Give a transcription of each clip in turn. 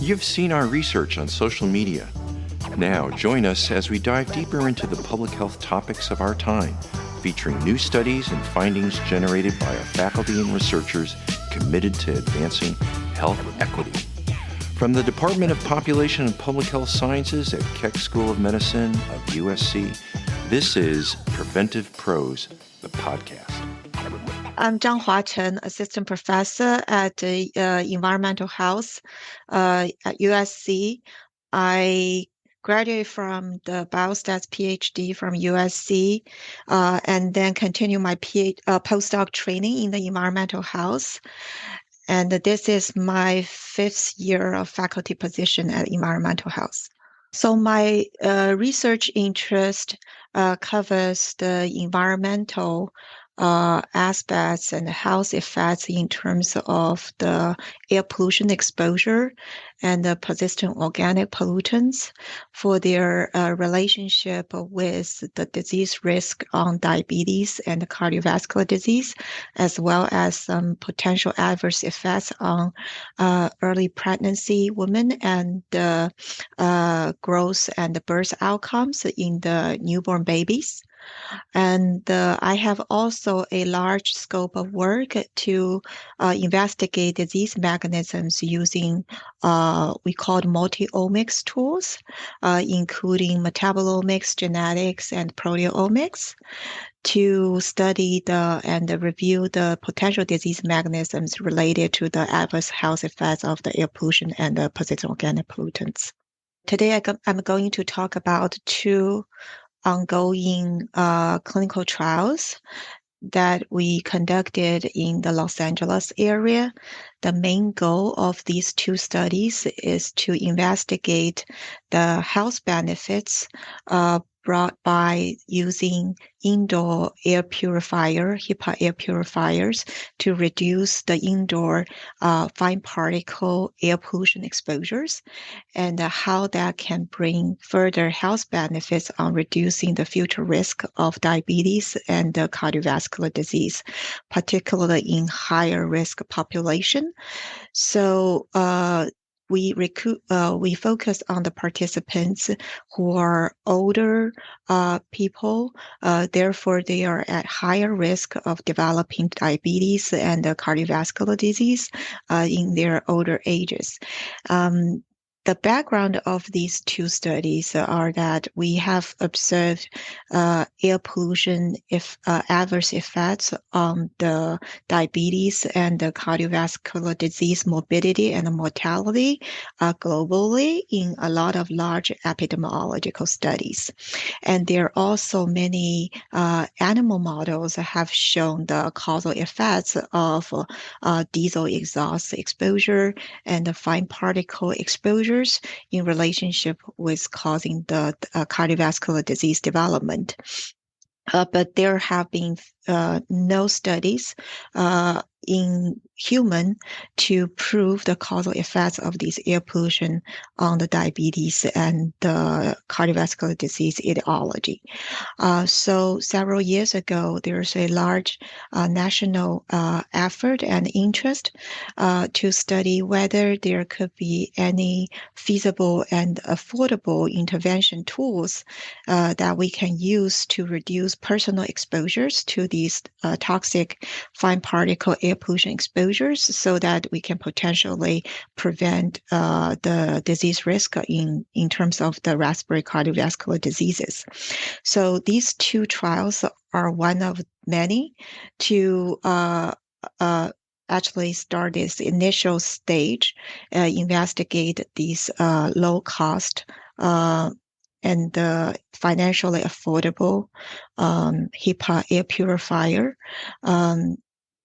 You've seen our research on social media. Now, join us as we dive deeper into the public health topics of our time, featuring new studies and findings generated by our faculty and researchers committed to advancing health equity. From the Department of Population and Public Health Sciences at Keck School of Medicine of USC, this is Preventive Pros, the podcast. I'm Chen, assistant professor at the environmental health at USC. I graduated from the biostats PhD from USC, and then continue my postdoc training in the environmental health. And this is my 5th year of faculty position at environmental health. So my research interest covers the environmental aspects and health effects in terms of the air pollution exposure and the persistent organic pollutants for their relationship with the disease risk on diabetes and cardiovascular disease, as well as some potential adverse effects on early pregnancy women and the growth and the birth outcomes in the newborn babies. And I have also a large scope of work to investigate disease mechanisms using we call multi-omics tools, including metabolomics, genetics, and proteomics, to study and review the potential disease mechanisms related to the adverse health effects of the air pollution and the persistent organic pollutants. Today, I'm going to talk about 2 ongoing clinical trials that we conducted in the Los Angeles area. The main goal of these 2 studies is to investigate the health benefits brought by using indoor air purifier, HEPA air purifiers, to reduce the indoor fine particle air pollution exposures, and how that can bring further health benefits on reducing the future risk of diabetes and cardiovascular disease, particularly in higher risk population. So we focus on the participants who are older people, therefore they are at higher risk of developing diabetes and cardiovascular disease in their older ages. The background of these 2 studies are that we have observed air pollution adverse effects on the diabetes and the cardiovascular disease morbidity and mortality globally in a lot of large epidemiological studies. And there are also many animal models that have shown the causal effects of diesel exhaust exposure and the fine particle exposure in relationship with causing the cardiovascular disease development. But there have been no studies in human to prove the causal effects of this air pollution on the diabetes and the cardiovascular disease etiology. So several years ago, there's a large national effort and interest to study whether there could be any feasible and affordable intervention tools that we can use to reduce personal exposures to these toxic fine particle air pollution exposures, so that we can potentially prevent the disease risk in terms of the respiratory cardiovascular diseases. So these 2 trials are one of many to actually start this initial stage, investigate these low-cost and financially affordable HEPA air purifier,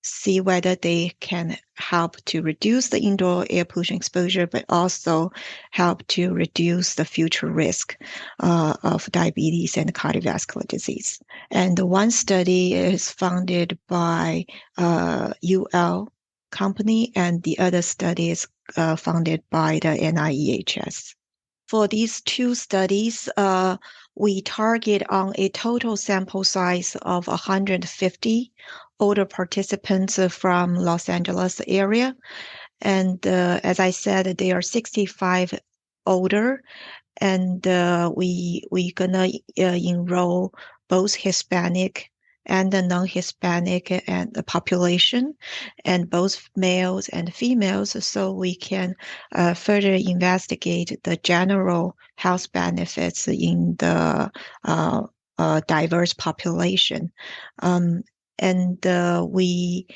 see whether they can help to reduce the indoor air pollution exposure, but also help to reduce the future risk of diabetes and cardiovascular disease. And the one study is funded by UL company, and the other study is funded by the NIEHS. For these 2 studies, we target on a total sample size of 150 older participants from Los Angeles area. And as I said, they are 65 older, and we gonna enroll both Hispanic and the non-Hispanic and the population, and both males and females, so we can further investigate the general health benefits in the diverse population. And we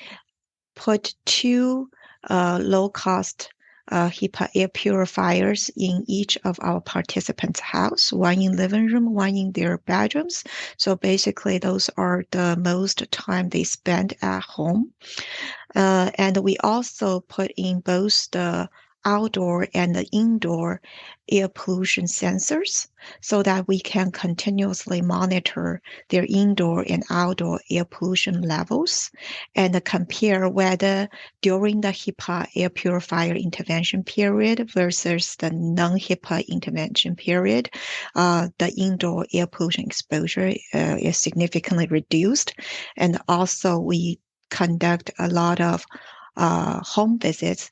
put two low-cost HEPA air purifiers in each of our participants' house, one in living room, one in their bedrooms. So basically, those are the most time they spend at home. And we also put in both the outdoor and the indoor air pollution sensors so that we can continuously monitor their indoor and outdoor air pollution levels and compare whether during the HEPA air purifier intervention period versus the non-HEPA intervention period, the indoor air pollution exposure is significantly reduced. And also we conduct a lot of home visits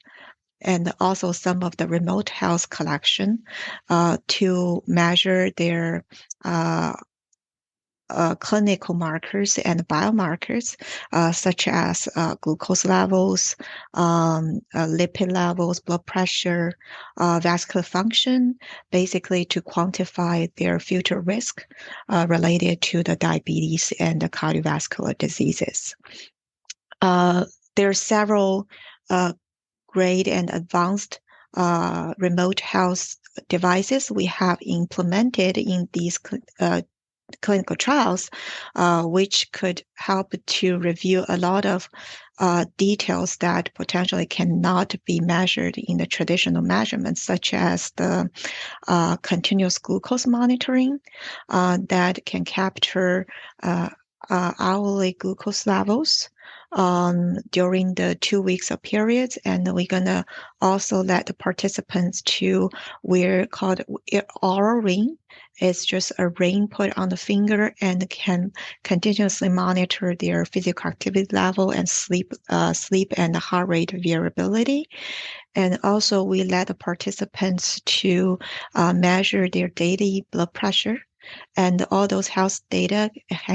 and also some of the remote health collection to measure their clinical markers and biomarkers, such as glucose levels, lipid levels, blood pressure, vascular function, basically to quantify their future risk related to the diabetes and the cardiovascular diseases. There are several great and advanced remote health devices we have implemented in these clinical trials, which could help to review a lot of details that potentially cannot be measured in the traditional measurements, such as the continuous glucose monitoring that can capture hourly glucose levels during the 2 weeks of periods. And we're going to also let the participants to wear called Oura ring. It's just a ring put on the finger and can continuously monitor their physical activity level and sleep and heart rate variability. And also we let the participants to measure their daily blood pressure. And all those health data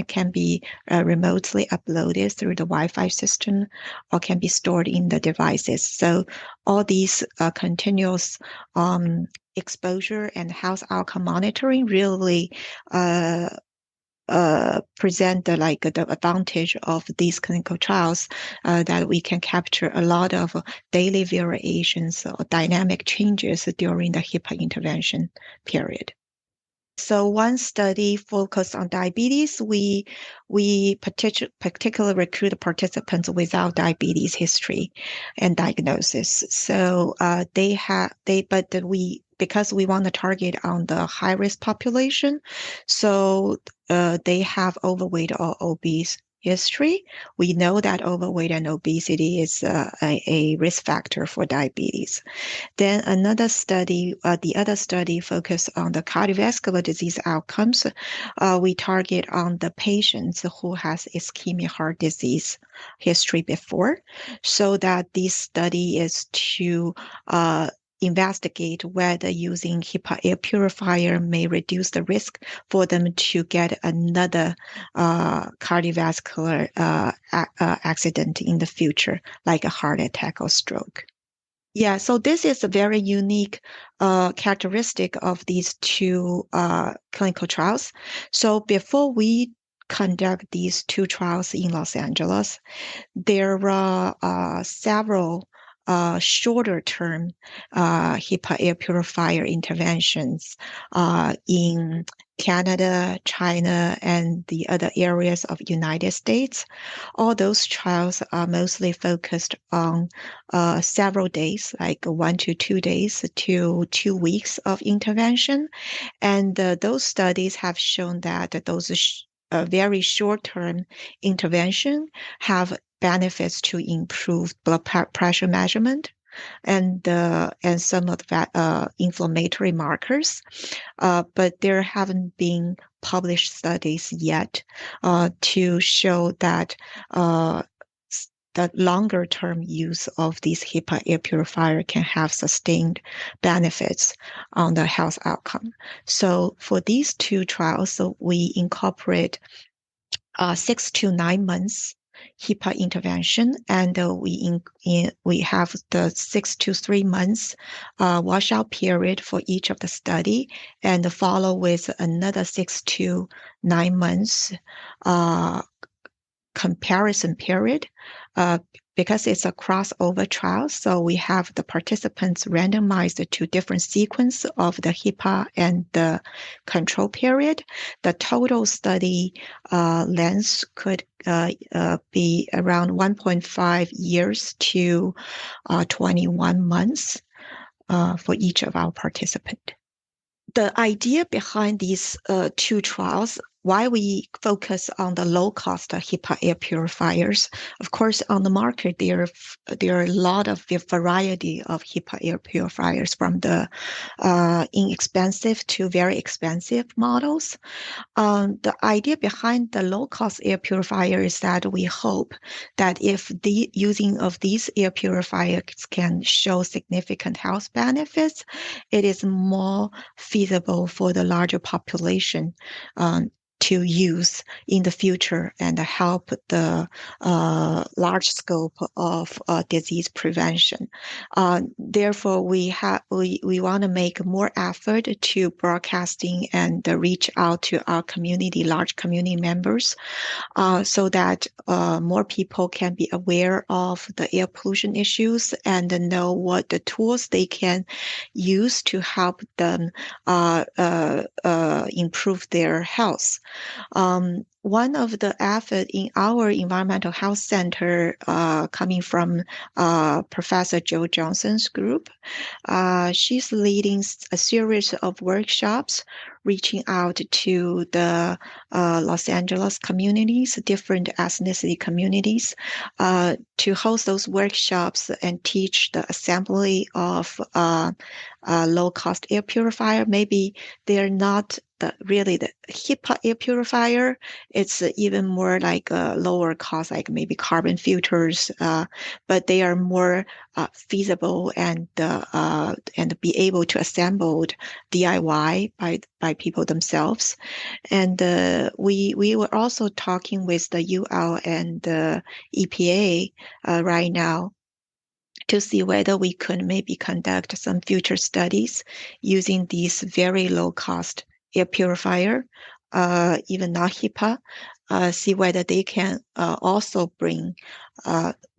can be remotely uploaded through the Wi-Fi system or can be stored in the devices. So all these continuous exposure and health outcome monitoring really present the advantage of these clinical trials that we can capture a lot of daily variations or dynamic changes during the HEPA intervention period. So one study focused on diabetes. We particularly recruit participants without diabetes history and diagnosis. So because we want to target on the high risk population, so they have overweight or obese history. We know that overweight and obesity is a risk factor for diabetes. Then another study, the other study focused on the cardiovascular disease outcomes. We target on the patients who has ischemic heart disease history before, so that this study is to investigate whether using HEPA air purifier may reduce the risk for them to get another cardiovascular accident in the future, like a heart attack or stroke. Yeah, so this is a very unique characteristic of these two clinical trials. So before we conduct these two trials in Los Angeles, there were several shorter term HEPA air purifier interventions in Canada, China, and the other areas of United States. All those trials are mostly focused on several days, like 1 to 2 days to 2 weeks of intervention. And those studies have shown that those very short-term intervention have benefits to improve blood pressure measurement and some of the inflammatory markers, but there haven't been published studies yet to show that the longer term use of these HEPA air purifier can have sustained benefits on the health outcome. So for these two trials, so we incorporate 6 to 9 months HEPA intervention, and we have the 6 to 3 months washout period for each of the study, and follow with another 6 to 9 months comparison period. Because it's a crossover trial, so we have the participants randomized to different sequence of the HEPA and the control period. The total study length could be around 1.5 years to 21 months for each of our participants. The idea behind these two trials, why we focus on the low-cost HEPA air purifiers. Of course, on the market, there are a lot of variety of HEPA air purifiers, from the inexpensive to very expensive models. The idea behind the low-cost air purifier is that we hope that if the using of these air purifiers can show significant health benefits, it is more feasible for the larger population to use in the future and help the large scope of disease prevention. Therefore, we want to make more effort to broadcasting and reach out to our community, large community members, so that more people can be aware of the air pollution issues and know what the tools they can use to help them improve their health. One of the efforts in our environmental health center coming from Professor Jo Johnson's group. She's leading a series of workshops reaching out to the Los Angeles communities, different ethnicity communities, to host those workshops and teach the assembly of low-cost air purifier. Maybe they're not really the HEPA air purifier. It's even more like a lower cost, like maybe carbon filters, but they are more feasible and be able to assemble DIY by people themselves. And we were also talking with the UL and the EPA right now to see whether we could maybe conduct some future studies using these very low cost air purifier, even not HEPA, see whether they can also bring,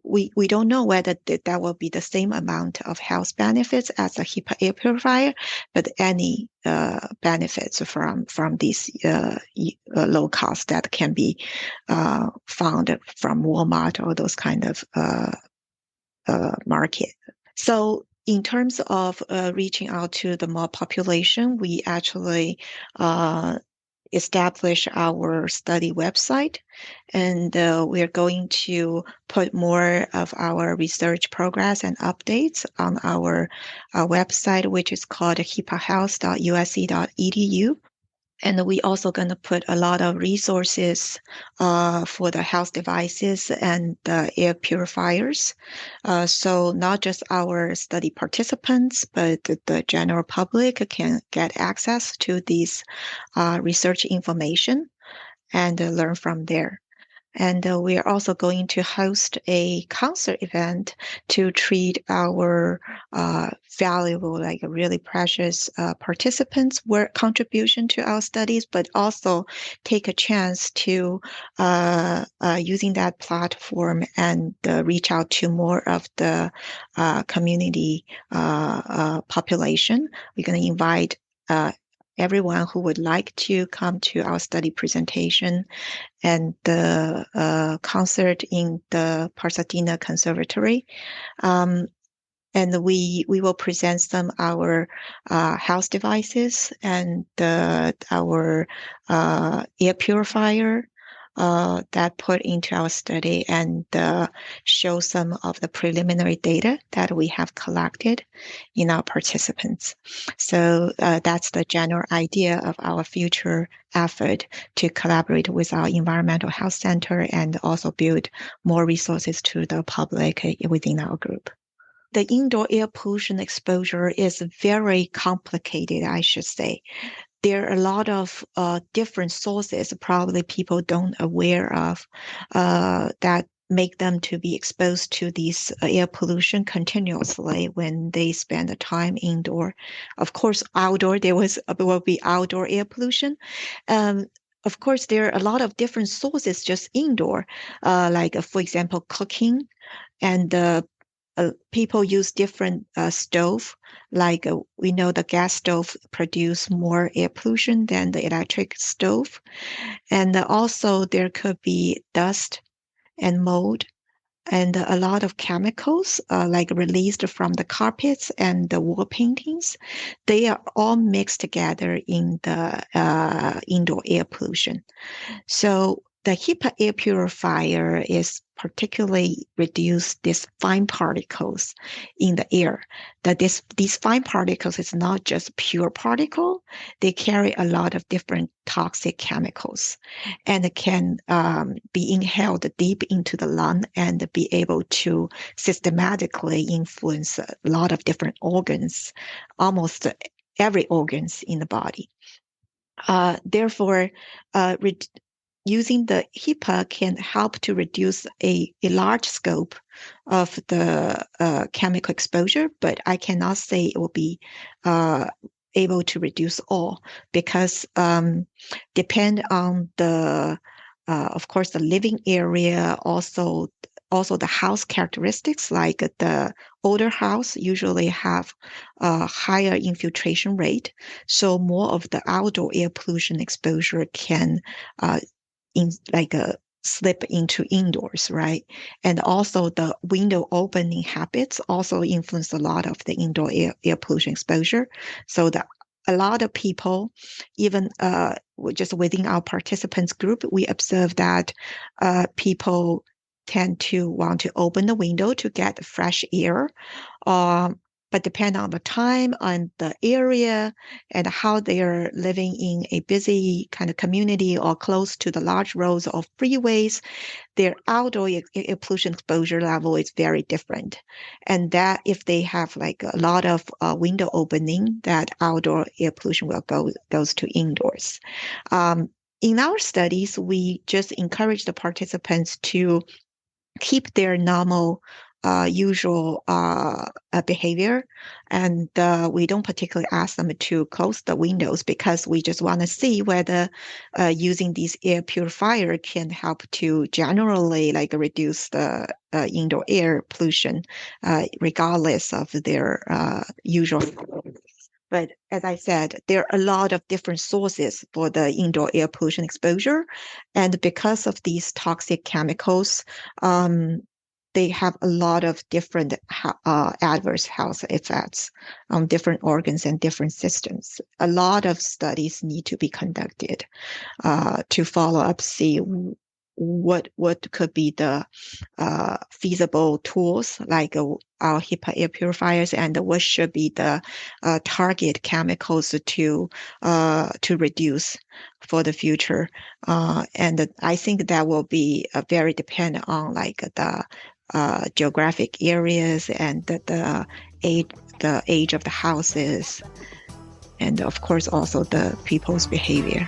we don't know whether that will be the same amount of health benefits as a HEPA air purifier, but any benefits from these low cost that can be found from Walmart or those kind of market. So in terms of reaching out to the more population, we actually establish our study website, and we're going to put more of our research progress and updates on our website, which is called hepahealth.usc.edu. And we also going to put a lot of resources for the health devices and the air purifiers. So not just our study participants, but the general public can get access to these research information and learn from there. And we are also going to host a concert event to treat our valuable, like really precious participants' work contribution to our studies, but also take a chance to using that platform and reach out to more of the community population. We're going to invite everyone who would like to come to our study presentation and the concert in the Pasadena Conservatory. And we will present some our health devices and our air purifier, that put into our study and show some of the preliminary data that we have collected in our participants. So that's the general idea of our future effort to collaborate with our environmental health center and also build more resources to the public within our group. The indoor air pollution exposure is very complicated, I should say. There are a lot of different sources probably people don't aware of that make them to be exposed to this air pollution continuously when they spend the time indoor. Of course, outdoor, will be outdoor air pollution. Of course, there are a lot of different sources just indoor, like, for example, cooking, and people use different stove. Like we know the gas stove produce more air pollution than the electric stove. And also there could be dust and mold and a lot of chemicals like released from the carpets and the wall paintings. They are all mixed together in the indoor air pollution. So the HEPA air purifier is particularly reduce these fine particles in the air. That these fine particles is not just pure particle; they carry a lot of different toxic chemicals, and it can be inhaled deep into the lung and be able to systematically influence a lot of different organs, almost every organs in the body. Therefore, using the HEPA can help to reduce a large scope of the chemical exposure, but I cannot say it will be able to reduce all, because depend on the, of course, the living area, also the house characteristics, like the older house usually have a higher infiltration rate, so more of the outdoor air pollution exposure can slip into indoors, right? And also the window opening habits also influence a lot of the indoor air pollution exposure. So a lot of people, even just within our participants group, we observe that people tend to want to open the window to get fresh air. But depend on the time, on the area, and how they are living in a busy kind of community or close to the large roads or freeways, their outdoor air pollution exposure level is very different. And that if they have like a lot of window opening, that outdoor air pollution will goes to indoors. In our studies, we just encourage the participants to keep their normal usual behavior, and we don't particularly ask them to close the windows, because we just want to see whether using these air purifier can help to generally reduce the indoor air pollution regardless of their usual. But as I said, there are a lot of different sources for the indoor air pollution exposure, and because of these toxic chemicals, they have a lot of different adverse health effects on different organs and different systems. A lot of studies need to be conducted to follow up, see what could be the feasible tools, like our HEPA air purifiers, and what should be the target chemicals to reduce for the future. And I think that will be very dependent on the geographic areas and the age of the houses, and of course also the people's behavior.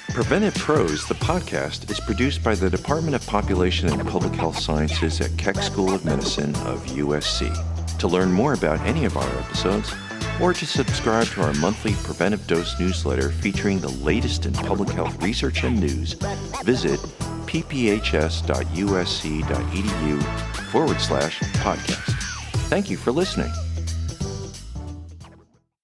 Preventive Pros, the podcast, is produced by the Department of Population and Public Health Sciences at Keck School of Medicine of USC. To learn more about any of our episodes, or to subscribe to our monthly Preventive Dose newsletter featuring the latest in public health research and news, visit pphs.usc.edu/podcast. Thank you for listening.